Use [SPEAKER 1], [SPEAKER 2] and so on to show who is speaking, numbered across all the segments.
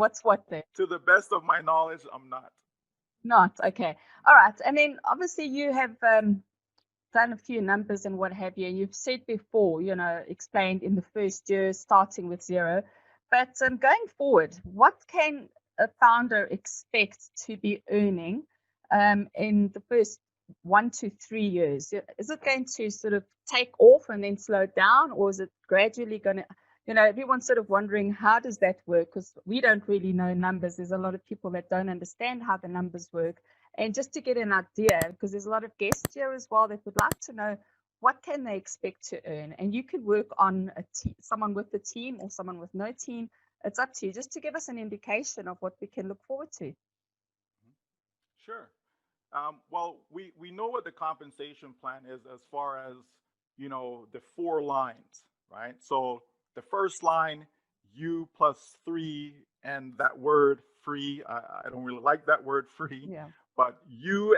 [SPEAKER 1] What's what then?
[SPEAKER 2] To the best of my knowledge, I'm not.
[SPEAKER 1] Not. Okay. All right. And then obviously you have done a few numbers and what have you. And you've said before, explained in the first year, starting with zero. But going forward, what can a founder expect to be earning in the first 1 to 3 years? Is it going to sort of take off and then slow down, or is it gradually going to, everyone's sort of wondering, how does that work? Because we don't really know numbers. There's a lot of people that don't understand how the numbers work. And just to get an idea, because there's a lot of guests here as well that would like to know, what can they expect to earn? And you could work on someone with a team or someone with no team. It's up to you, just to give us an indication of what we can look forward to.
[SPEAKER 2] Sure. Well, we know what the compensation plan is as far as, the 4 lines, right? So the first line, you plus 3, and that word free. I don't really like that word free,
[SPEAKER 1] Yeah.
[SPEAKER 2] but you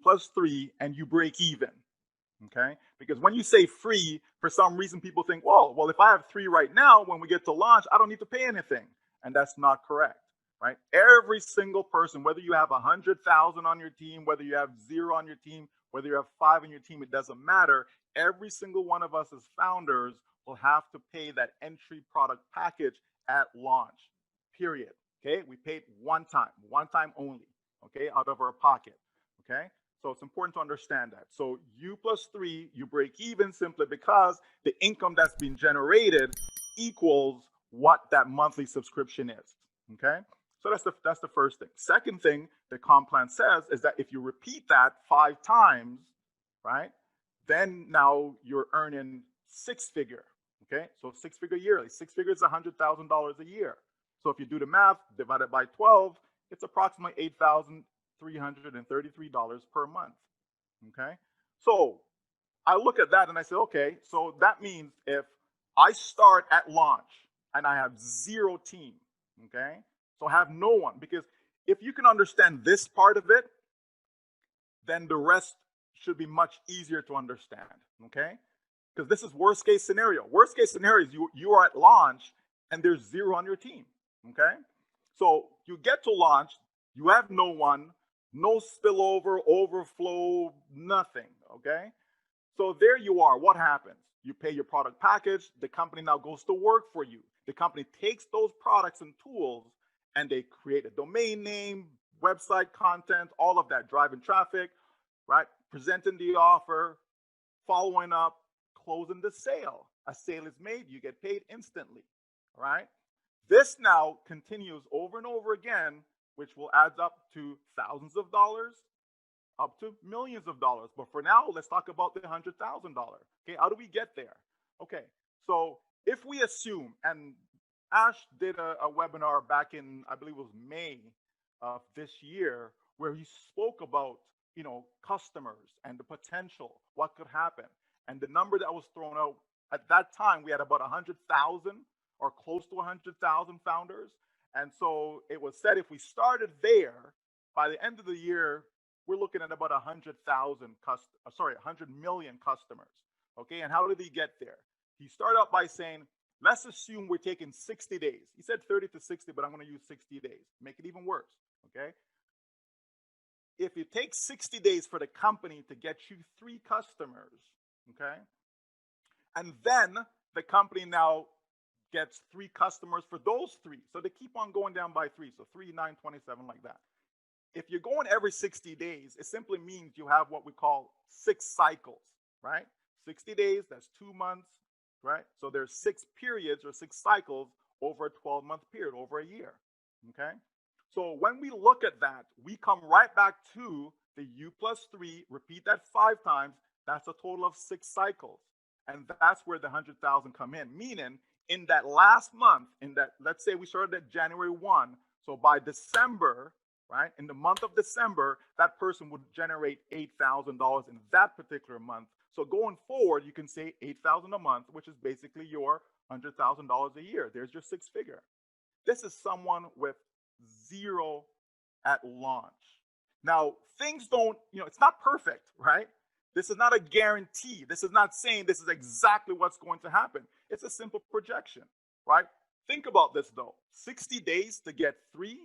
[SPEAKER 2] plus 3, and you break even. Okay, because when you say free, for some reason people think, well, if I have 3 right now, when we get to launch, I don't need to pay anything, and that's not correct. Right? Every single person, whether you have 100,000 on your team, whether you have 0 on your team, whether you have 5 on your team, it doesn't matter. Every single one of us as founders will have to pay that entry product package at launch, period. Okay, we paid one time only, okay, out of our pocket. Okay, so it's important to understand that. So you plus 3, you break even simply because the income that's being generated equals what that monthly subscription is. Okay, so that's the first thing. Second thing the comp plan says is that if you repeat that 5 times, right, then now you're earning 6-figure. Okay, so 6-figure yearly. 6 figures is $100,000 a year. So if you do the math, divided by 12, it's approximately $8,333 per month. Okay, so I look at that and I say, okay, so that means if I start at launch and I have 0 team, okay, so have no one, because if you can understand this part of it, then the rest should be much easier to understand, okay? Because this is worst case scenario. Worst case scenario is you are at launch and there's 0 on your team, okay? So you get to launch, you have no one, no spillover, overflow, nothing, okay? So there you are. What happens? You pay your product package. The company now goes to work for you. The company takes those products and tools and they create a domain name, website content, all of that, driving traffic, right? Presenting the offer, following up, closing the sale. A sale is made, you get paid instantly, right? This now continues over and over again, which will add up to thousands of dollars, up to millions of dollars. But for now, let's talk about the $100,000. Okay, how do we get there? Okay, so if we assume, and Ash did a webinar back in, I believe it was May of this year, where he spoke about, customers and the potential, what could happen. And the number that was thrown out at that time, we had about 100,000 or close to 100,000 founders. And so it was said if we started there, by the end of the year, we're looking at about 100 million customers. Okay, and how did he get there? He started out by saying, let's assume we're taking 60 days. He said 30 to 60, but I'm going to use 60 days. Make it even worse. Okay, if it takes 60 days for the company to get you 3 customers, okay, and then the company now gets 3 customers for those 3, so they keep on going down by 3, so 3, 9, 27, like that. If you're going every 60 days, it simply means you have what we call 6 cycles, right? 60 days, that's 2 months, right? So there's 6 periods or 6 cycles over a 12-month period, over a year, okay? So when we look at that, we come right back to the U plus 3, repeat that 5 times, that's a total of 6 cycles. And that's where the 100,000 come in, meaning in that last month, let's say we started at January 1, so by December, right, in the month of December, that person would generate $8,000 in that particular month. So going forward, you can say $8,000 a month, which is basically your $100,000 a year. There's your 6-figure. This is someone with 0 at launch. Now, things don't, it's not perfect, right? This is not a guarantee. This is not saying this is exactly what's going to happen. It's a simple projection, right? Think about this though. 60 days to get 3.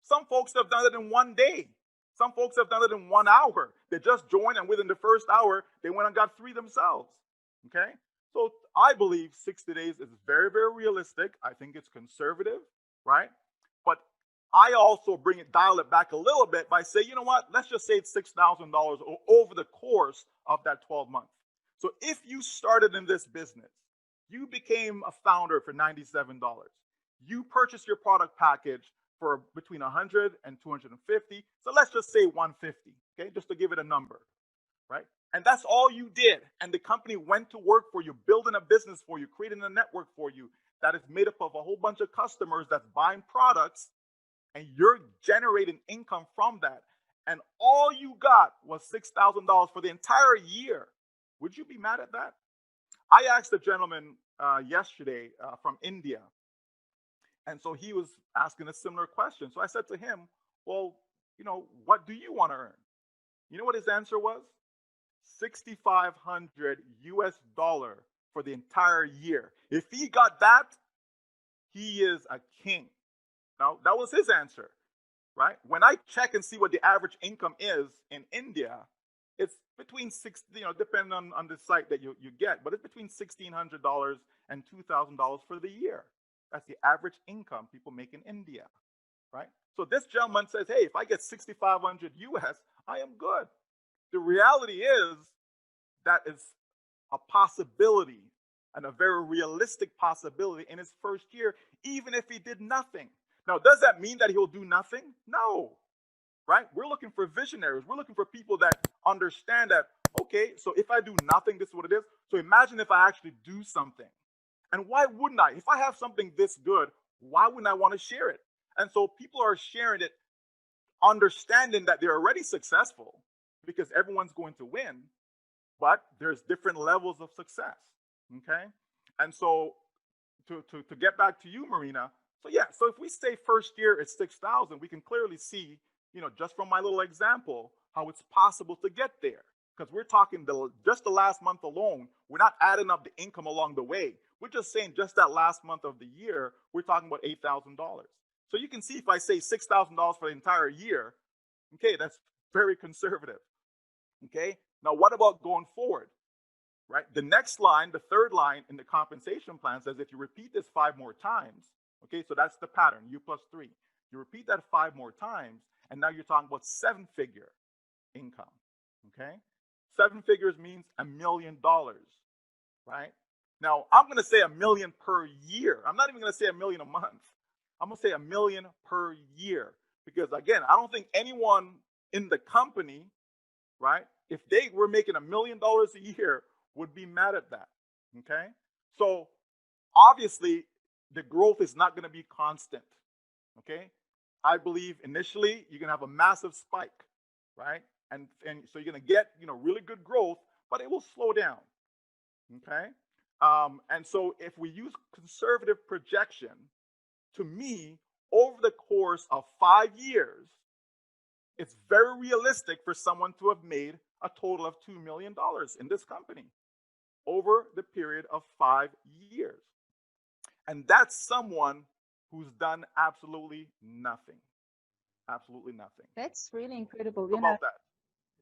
[SPEAKER 2] Some folks have done it in 1 day. Some folks have done it in 1 hour. They just joined, and within the first hour, they went and got 3 themselves. Okay? So I believe 60 days is very, very realistic. I think it's conservative, right? But I also dial it back a little bit by saying, you know what? Let's just say it's $6,000 over the course of that 12 months. So if you started in this business, you became a founder for $97. You purchased your product package for between 100 and 250. So let's just say 150, okay? Just to give it a number, right? And that's all you did. And the company went to work for you, building a business for you, creating a network for you that is made up of a whole bunch of customers that's buying products, and you're generating income from that. And all you got was $6,000 for the entire year. Would you be mad at that? I asked a gentleman yesterday from India, and so he was asking a similar question. So I said to him, well, you know, what do you want to earn? You know what his answer was? $6,500 for the entire year. If he got that, he is a king. Now, that was his answer, right? When I check and see what the average income is in India, it's between depending on the site that you get, but it's between $1,600 and $2,000 for the year. That's the average income people make in India, right? So this gentleman says, hey, if I get 6,500 US, I am good. The reality is that is a possibility, and a very realistic possibility in his first year, even if he did nothing. Now, does that mean that he'll do nothing? No, right? We're looking for visionaries. We're looking for people that understand that, okay, so if I do nothing, this is what it is. So imagine if I actually do something. And why wouldn't I? If I have something this good, why wouldn't I want to share it? And so people are sharing it, understanding that they're already successful because everyone's going to win, but there's different levels of success, okay? And so to get back to you, Marina, so yeah, so if we say first year it's 6,000, we can clearly see, you know, just from my little example, how it's possible to get there. Because we're talking just the last month alone, we're not adding up the income along the way. We're just saying just that last month of the year, we're talking about $8,000. So you can see if I say $6,000 for the entire year, okay, that's very conservative, okay? Now, what about going forward, right? The next line, the third line in the compensation plan says if you repeat this 5 more times, okay, so that's the pattern, U plus 3. You repeat that 5 more times, and now you're talking about 7-figure income, okay? 7 figures means $1 million, right? Now, I'm going to say $1 million per year. I'm not even going to say $1 million a month. I'm going to say $1 million per year because, again, I don't think anyone in the company, right, if they were making $1 million a year, would be mad at that, okay? So, obviously, the growth is not going to be constant, okay? I believe initially you're going to have a massive spike, right? And so you're going to get, you know, really good growth, but it will slow down, okay? And so if we use conservative projection, to me, over the course of 5 years, it's very realistic for someone to have made a total of $2 million in this company over the period of 5 years. And that's someone who's done absolutely nothing. Absolutely nothing.
[SPEAKER 1] That's really incredible.
[SPEAKER 2] How about that?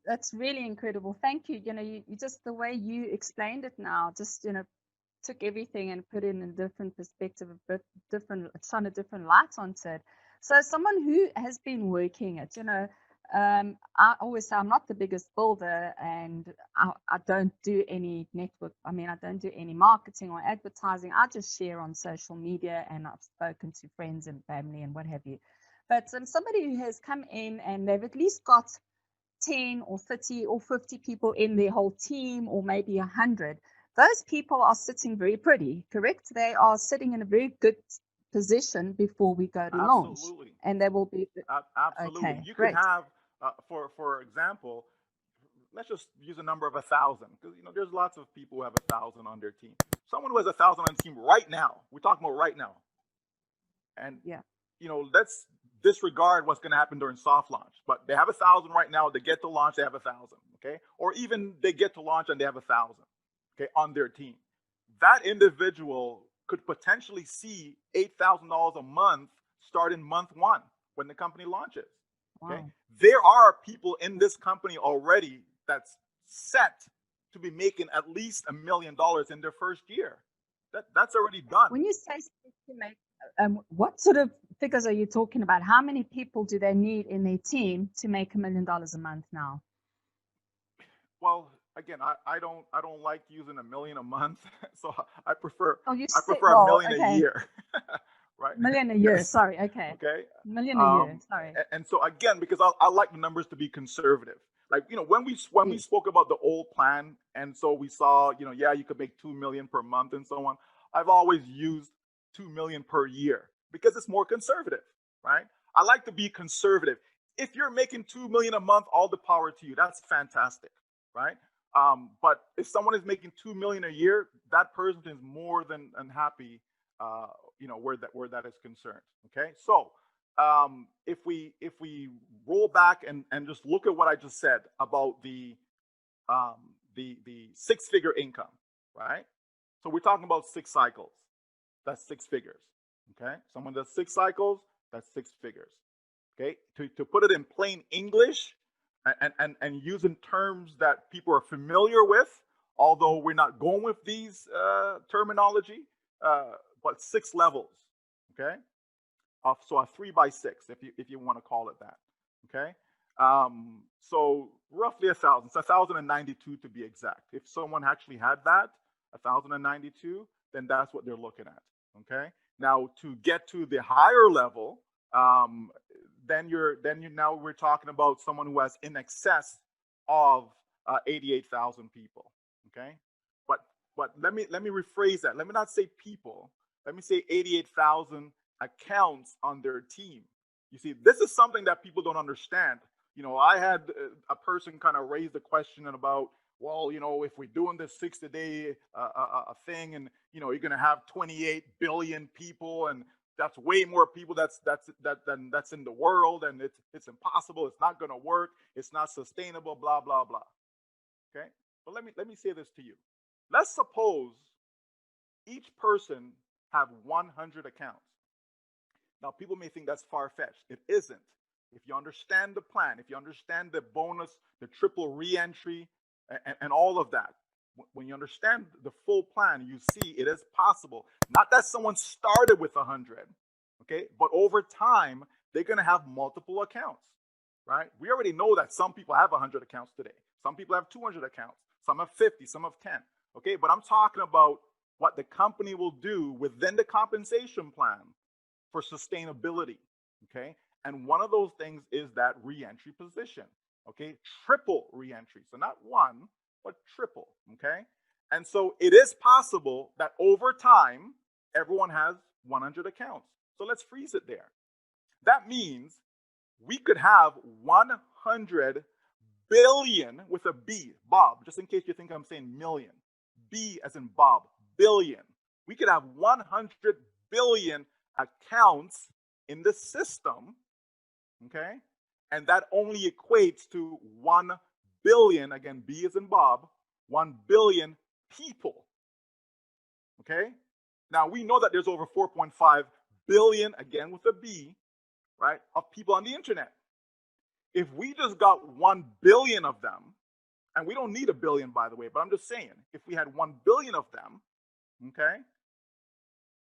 [SPEAKER 1] That's really incredible. Thank you. You just the way you explained it now, just, took everything and put it in a different perspective, a bit different, shone a different light onto it. So someone who has been working it, I always say I'm not the biggest builder, and I don't do any network. I mean, I don't do any marketing or advertising. I just share on social media, and I've spoken to friends and family and what have you. But somebody who has come in and they've at least got 10 or 30 or 50 people in their whole team, or maybe 100, those people are sitting very pretty, correct? They are sitting in a very good position before we go to launch.
[SPEAKER 2] Absolutely.
[SPEAKER 1] And they will be
[SPEAKER 2] absolutely.
[SPEAKER 1] okay,
[SPEAKER 2] You
[SPEAKER 1] great.
[SPEAKER 2] can have, for example, let's just use a number of 1,000, because there's lots of people who have 1,000 on their team. Someone who has 1,000 on the team right now, we're talking about right now, and
[SPEAKER 1] yeah,
[SPEAKER 2] let's disregard what's going to happen during soft launch. But they have 1,000 right now. They get to launch, they have 1,000. Okay, or even they get to launch and they have 1,000. Okay, on their team. That individual could potentially see $8,000 a month start in month one when the company launches. Okay,
[SPEAKER 1] Wow.
[SPEAKER 2] there are people in this company already that's set to be making at least $1 million in their first year. That's already done.
[SPEAKER 1] When you say to make, what sort of figures are you talking about? How many people do they need in their team to make $1 million a month now?
[SPEAKER 2] Well, again, I don't like using $1 million a month, so I prefer
[SPEAKER 1] Oh, you
[SPEAKER 2] I
[SPEAKER 1] said,
[SPEAKER 2] prefer $1
[SPEAKER 1] well,
[SPEAKER 2] million a
[SPEAKER 1] okay,
[SPEAKER 2] year, right?
[SPEAKER 1] $1 million a year.
[SPEAKER 2] Yes.
[SPEAKER 1] Sorry, okay,
[SPEAKER 2] Okay.
[SPEAKER 1] $1 million a year. Sorry.
[SPEAKER 2] And so again, because I like the numbers to be conservative. Like, when we
[SPEAKER 1] Yes.
[SPEAKER 2] spoke about the old plan, and so we saw, yeah, you could make 2 million per month and so on. I've always used 2 million per year because it's more conservative, right? I like to be conservative. If you're making 2 million a month, all the power to you. That's fantastic, right? But if someone is making 2 million a year, that person is more than happy, where that is concerned. Okay, so if we roll back and just look at what I just said about the 6-figure income, right? So we're talking about 6 cycles. That's 6 figures. Okay, someone does 6 cycles. That's 6 figures. Okay, to put it in plain English, and using terms that people are familiar with, although we're not going with these terminology, but 6 levels. Okay, so a 3 by 6, if you want to call it that. Okay, so roughly 1,000. So 1,092 to be exact. If someone actually had that 1,092, then that's what they're looking at. Okay, now to get to the higher level, then now we're talking about someone who has in excess of 88,000 people. Okay, but let me rephrase that. Let me not say people. Let me say 88,000 accounts on their team. You see, this is something that people don't understand. I had a person kind of raise the question about, well, if we're doing this 60-day thing, and you're going to have 28 billion people, and that's way more people that's in the world, and it's impossible. It's not going to work. It's not sustainable. Blah blah blah. Okay, but let me say this to you. Let's suppose each person have 100 accounts. Now, people may think that's far-fetched. It isn't. If you understand the plan, if you understand the bonus, the triple re-entry, and all of that, when you understand the full plan, you see it is possible. Not that someone started with 100, okay, but over time, they're going to have multiple accounts, right? We already know that some people have 100 accounts today. Some people have 200 accounts. Some have 50, some have 10, okay? But I'm talking about what the company will do within the compensation plan for sustainability, okay? And one of those things is that re-entry position, okay? Triple re-entry. So not one, but triple, okay? And so it is possible that over time, everyone has 100 accounts. So let's freeze it there. That means we could have 100 billion with a B, Bob, just in case you think I'm saying million. B as in Bob, billion. We could have 100 billion accounts in the system, okay? And that only equates to 1 billion, again, B as in Bob, 1 billion people, okay? Now, we know that there's over 4.5 billion, again with a B, right, of people on the internet. If we just got 1 billion of them, and we don't need a billion, by the way, but I'm just saying, if we had 1 billion of them, okay,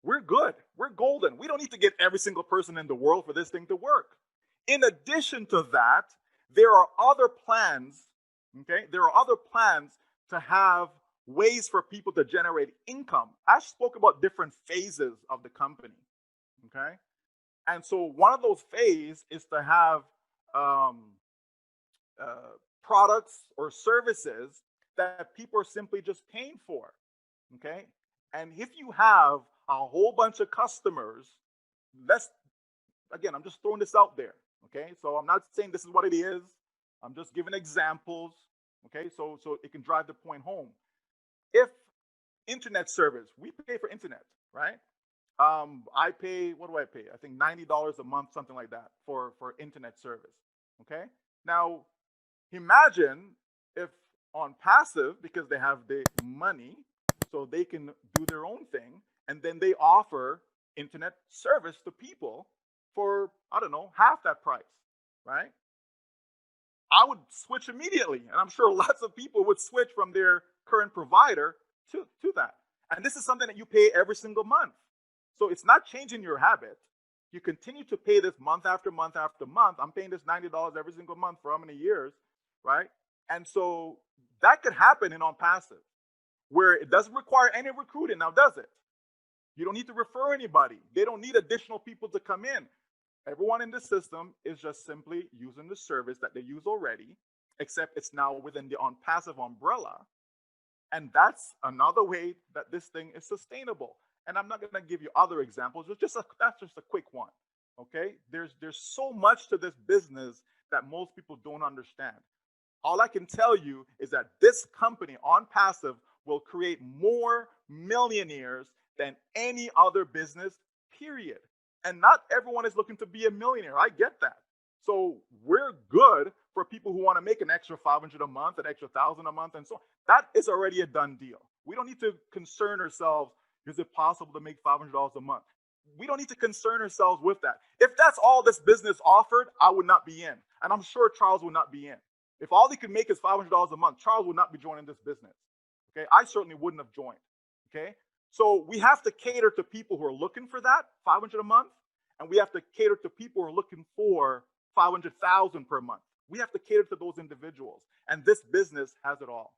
[SPEAKER 2] we're good. We're golden. We don't need to get every single person in the world for this thing to work. In addition to that, there are other plans, okay? There are other plans to have ways for people to generate income. I spoke about different phases of the company, okay? And so one of those phases is to have products or services that people are simply just paying for, okay? And if you have a whole bunch of customers, I'm just throwing this out there, okay? So I'm not saying this is what it is. I'm just giving examples, okay? So it can drive the point home. If internet service, we pay for internet, right? I pay, what do I pay? I think $90 a month, something like that, for internet service, okay? Now, imagine if ONPASSIVE, because they have the money, so they can do their own thing, and then they offer internet service to people for, I don't know, half that price, right? I would switch immediately, and I'm sure lots of people would switch from their current provider to that. And this is something that you pay every single month. So it's not changing your habit. You continue to pay this month after month after month. I'm paying this $90 every single month for how many years, right? And so that could happen in ONPASSIVE, where it doesn't require any recruiting now, does it? You don't need to refer anybody. They don't need additional people to come in. Everyone in the system is just simply using the service that they use already, except it's now within the ONPASSIVE umbrella. And that's another way that this thing is sustainable. And I'm not going to give you other examples. That's just a quick one. Okay? There's so much to this business that most people don't understand. All I can tell you is that this company, ONPASSIVE, will create more millionaires than any other business, period. And not everyone is looking to be a millionaire. I get that. So we're good for people who want to make an extra $500 a month, an extra $1,000 a month, and so on. That is already a done deal. We don't need to concern ourselves, is it possible to make $500 a month? We don't need to concern ourselves with that. If that's all this business offered, I would not be in. And I'm sure Charles would not be in. If all he could make is $500 a month, Charles would not be joining this business. Okay, I certainly wouldn't have joined. Okay, so we have to cater to people who are looking for that $500 a month, and we have to cater to people who are looking for $500,000 per month. We have to cater to those individuals, and this business has it all.